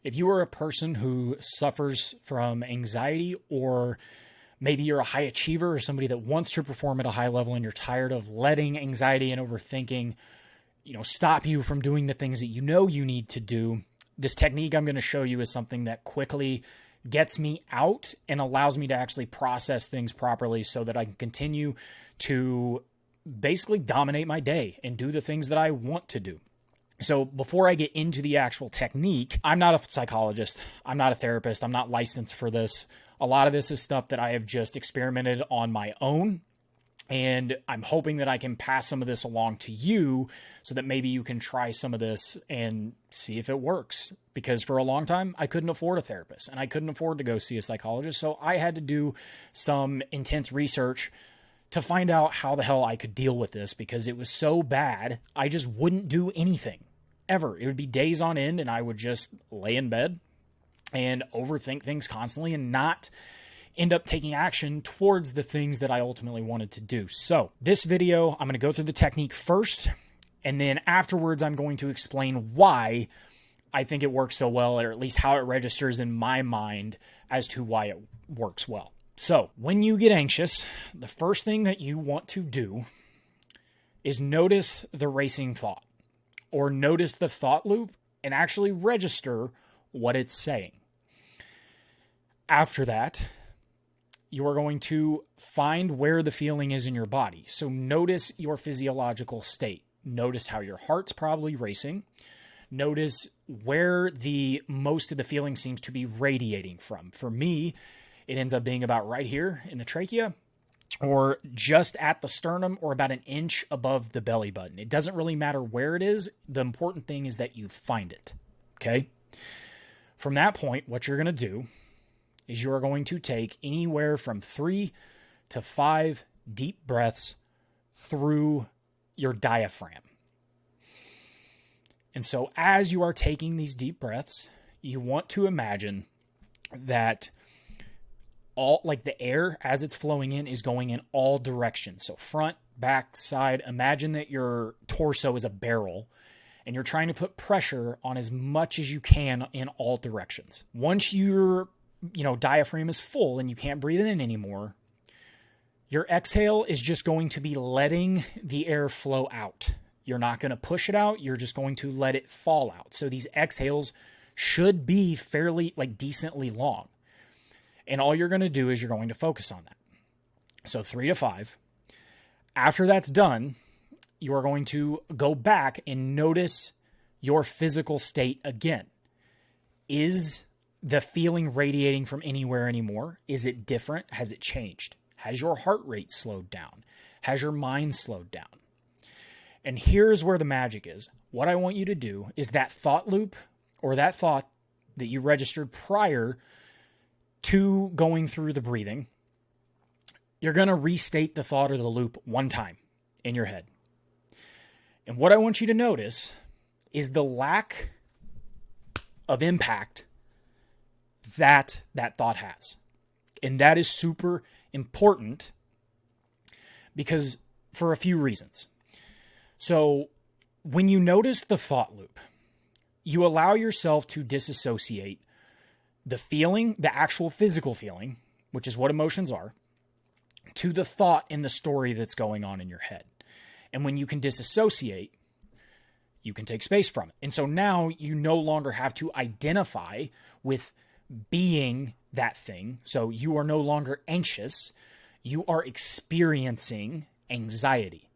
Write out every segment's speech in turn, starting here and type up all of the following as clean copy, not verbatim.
If you are a person who suffers from anxiety, or maybe you're a high achiever or somebody that wants to perform at a high level and you're tired of letting anxiety and overthinking, stop you from doing the things that you know you need to do, this technique I'm going to show you is something that quickly gets me out and allows me to actually process things properly so that I can continue to basically dominate my day and do the things that I want to do. So before I get into the actual technique, I'm not a psychologist. I'm not a therapist. I'm not licensed for this. A lot of this is stuff that I have just experimented on my own. And I'm hoping that I can pass some of this along to you so that maybe you can try some of this and see if it works. Because for a long time, I couldn't afford a therapist and I couldn't afford to go see a psychologist. So I had to do some intense research to find out how the hell I could deal with this, because it was so bad. I just wouldn't do anything ever. It would be days on end and I would just lay in bed and overthink things constantly and not end up taking action towards the things that I ultimately wanted to do. So this video, I'm going to go through the technique first, and then afterwards I'm going to explain why I think it works so well, or at least how it registers in my mind as to why it works well. So when you get anxious, the first thing that you want to do is notice the racing thought, or notice the thought loop and actually register what it's saying. After that, you are going to find where the feeling is in your body. So notice your physiological state. Notice how your heart's probably racing. Notice where the most of the feeling seems to be radiating from. For me, it ends up being about right here in the trachea, or just at the sternum, or about an inch above the belly button. It doesn't really matter where it is. The important thing is that you find it. Okay? From that point, what you're going to do is you are going to take anywhere from 3 to 5 deep breaths through your diaphragm. And so as you are taking these deep breaths, you want to imagine that all, like the air as it's flowing in, is going in all directions. So front, back, side. Imagine that your torso is a barrel and you're trying to put pressure on as much as you can in all directions. Once your diaphragm is full and you can't breathe in anymore, your exhale is just going to be letting the air flow out. You're not going to push it out. You're just going to let it fall out. So these exhales should be fairly, decently long. And all you're going to do is you're going to focus on that. So 3 to 5. After that's done, you are going to go back and notice your physical state again. Is the feeling radiating from anywhere anymore? Is it different? Has it changed? Has your heart rate slowed down? Has your mind slowed down? And here's where the magic is. What I want you to do is that thought loop, or that thought that you registered prior to going through the breathing, you're going to restate the thought or the loop one time in your head. And what I want you to notice is the lack of impact that thought has. And that is super important, because for a few reasons. So when you notice the thought loop, you allow yourself to disassociate the feeling, the actual physical feeling, which is what emotions are, to the thought and the story that's going on in your head. And when you can disassociate, you can take space from it. And so now you no longer have to identify with being that thing. So you are no longer anxious. You are experiencing anxiety.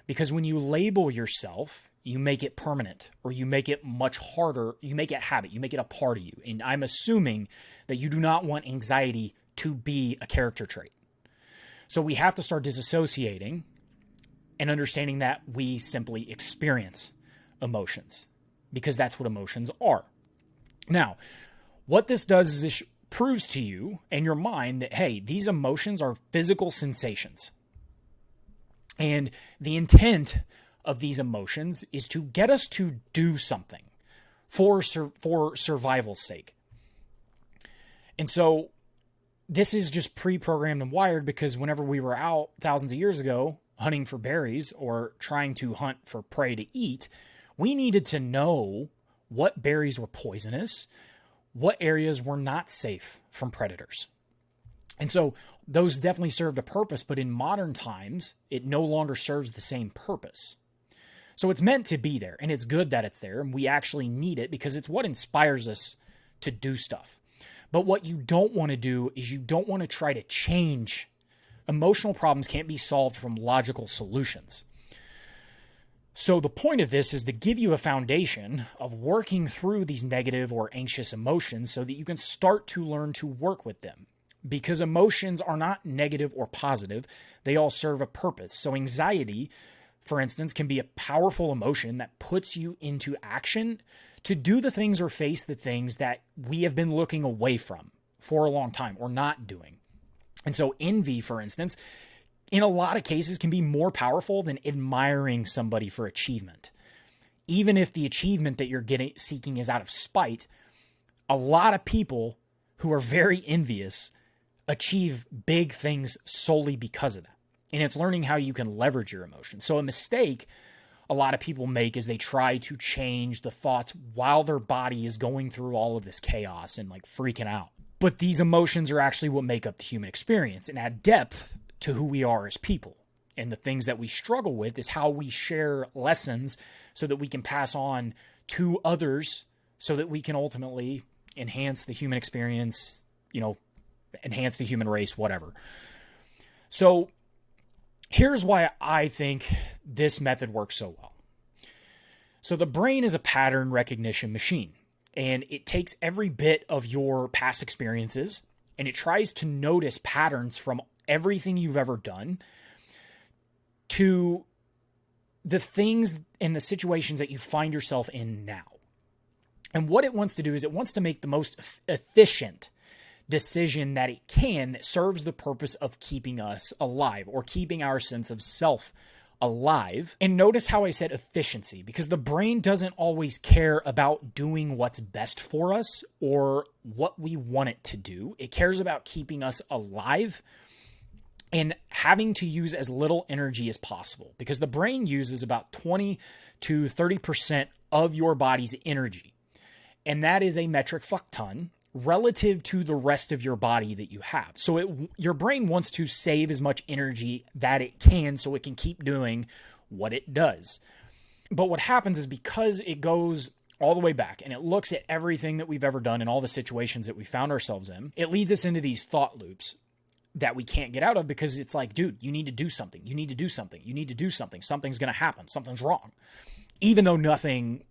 Because when you label yourself, you make it permanent, or you make it much harder. You make it habit. You make it a part of you. And I'm assuming that you do not want anxiety to be a character trait. So we have to start disassociating and understanding that we simply experience emotions, because that's what emotions are. Now, what this does is this proves to you and your mind that, hey, these emotions are physical sensations. And the intent of these emotions is to get us to do something for survival's sake. And so this is just pre-programmed and wired, because whenever we were out thousands of years ago hunting for berries or trying to hunt for prey to eat, we needed to know what berries were poisonous, what areas were not safe from predators. And so those definitely served a purpose, but in modern times, it no longer serves the same purpose. So it's meant to be there, and it's good that it's there, and we actually need it because it's what inspires us to do stuff. But what you don't want to do is you don't want to try to change. Emotional problems can't be solved from logical solutions. So the point of this is to give you a foundation of working through these negative or anxious emotions so that you can start to learn to work with them. Because emotions are not negative or positive, they all serve a purpose. So anxiety, for instance, can be a powerful emotion that puts you into action to do the things or face the things that we have been looking away from for a long time or not doing. And so envy, for instance, in a lot of cases can be more powerful than admiring somebody for achievement. Even if the achievement that you're seeking is out of spite, a lot of people who are very envious achieve big things solely because of that. And it's learning how you can leverage your emotions. So a mistake a lot of people make is they try to change the thoughts while their body is going through all of this chaos and like freaking out. But these emotions are actually what make up the human experience and add depth to who we are as people. And the things that we struggle with is how we share lessons so that we can pass on to others so that we can ultimately enhance the human experience, enhance the human race, whatever. So here's why I think this method works so well. So the brain is a pattern recognition machine, and it takes every bit of your past experiences and it tries to notice patterns from everything you've ever done to the things and the situations that you find yourself in now. And what it wants to do is it wants to make the most efficient decision that it can that serves the purpose of keeping us alive or keeping our sense of self alive. And notice how I said efficiency, because the brain doesn't always care about doing what's best for us or what we want it to do. It cares about keeping us alive and having to use as little energy as possible, because the brain uses about 20 to 30% of your body's energy. And that is a metric fuck ton relative to the rest of your body that you have. So your brain wants to save as much energy that it can so it can keep doing what it does. But what happens is because it goes all the way back and it looks at everything that we've ever done and all the situations that we found ourselves in, it leads us into these thought loops that we can't get out of, because it's like, dude, you need to do something. You need to do something. You need to do something. Something's going to happen. Something's wrong. Even though nothing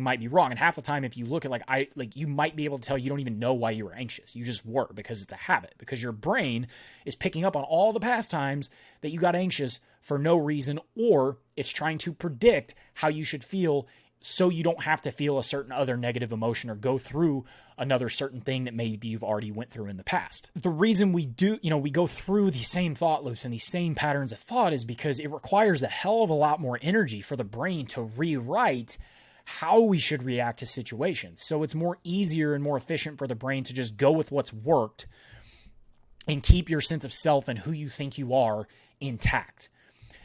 might be wrong. And half the time, if you look at you might be able to tell you don't even know why you were anxious. You just were, because it's a habit, because your brain is picking up on all the past times that you got anxious for no reason, or it's trying to predict how you should feel so you don't have to feel a certain other negative emotion or go through another certain thing that maybe you've already went through in the past. The reason we go through these same thought loops and these same patterns of thought is because it requires a hell of a lot more energy for the brain to rewrite how we should react to situations. So it's more easier and more efficient for the brain to just go with what's worked and keep your sense of self and who you think you are intact.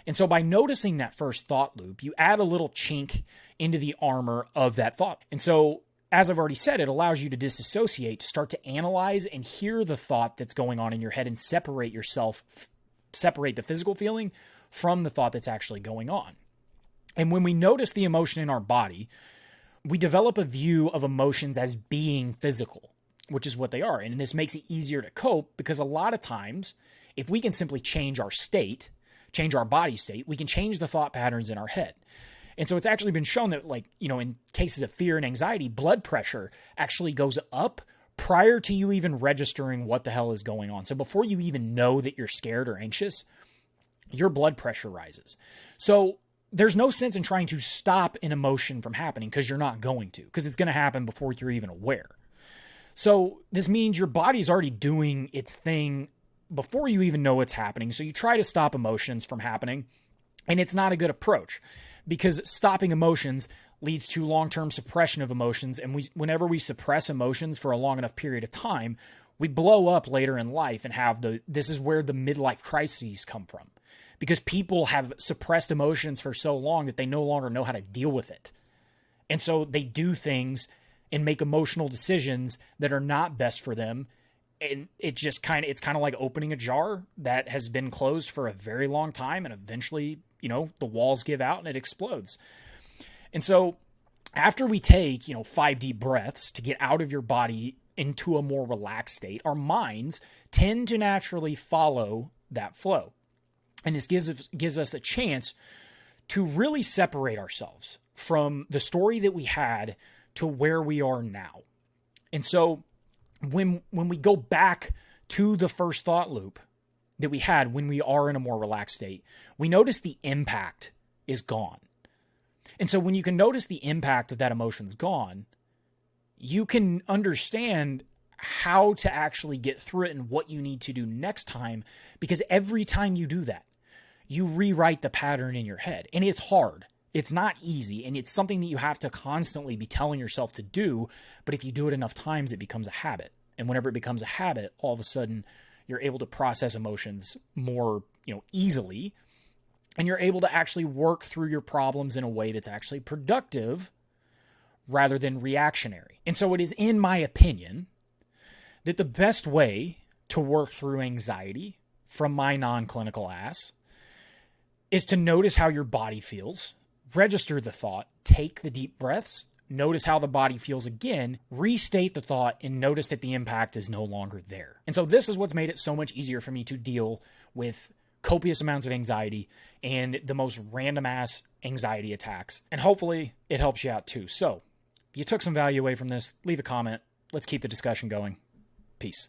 And so by noticing that first thought loop, you add a little chink into the armor of that thought. And so, as I've already said, it allows you to disassociate, to start to analyze and hear the thought that's going on in your head and separate the physical feeling from the thought that's actually going on. And when we notice the emotion in our body, we develop a view of emotions as being physical, which is what they are. And this makes it easier to cope, because a lot of times, if we can simply change our state, change our body state, we can change the thought patterns in our head. And so it's actually been shown that, in cases of fear and anxiety, blood pressure actually goes up prior to you even registering what the hell is going on. So before you even know that you're scared or anxious, your blood pressure rises. So there's no sense in trying to stop an emotion from happening, because you're not going to, because it's going to happen before you're even aware. So this means your body's already doing its thing before you even know what's happening. So you try to stop emotions from happening, and it's not a good approach, because stopping emotions leads to long-term suppression of emotions. And whenever we suppress emotions for a long enough period of time, we blow up later in life and this is where the midlife crises come from, because people have suppressed emotions for so long that they no longer know how to deal with it. And so they do things and make emotional decisions that are not best for them. And it's kind of like opening a jar that has been closed for a very long time, and eventually, the walls give out and it explodes. And so after we take, 5 deep breaths to get out of your body into a more relaxed state, our minds tend to naturally follow that flow. And this gives us the chance to really separate ourselves from the story that we had to where we are now. And so when we go back to the first thought loop that we had when we are in a more relaxed state, we notice the impact is gone. And so when you can notice the impact of that emotion's gone, you can understand how to actually get through it and what you need to do next time, because every time you do that, you rewrite the pattern in your head. And it's hard. It's not easy, and it's something that you have to constantly be telling yourself to do, but if you do it enough times, it becomes a habit. And whenever it becomes a habit, all of a sudden, you're able to process emotions more, easily, and you're able to actually work through your problems in a way that's actually productive rather than reactionary. And so it is, in my opinion, that the best way to work through anxiety from my non-clinical ass is to notice how your body feels, register the thought, take the deep breaths, notice how the body feels again, restate the thought, and notice that the impact is no longer there. And so this is what's made it so much easier for me to deal with copious amounts of anxiety and the most random ass anxiety attacks. And hopefully it helps you out too. So if you took some value away from this, leave a comment. Let's keep the discussion going. Peace.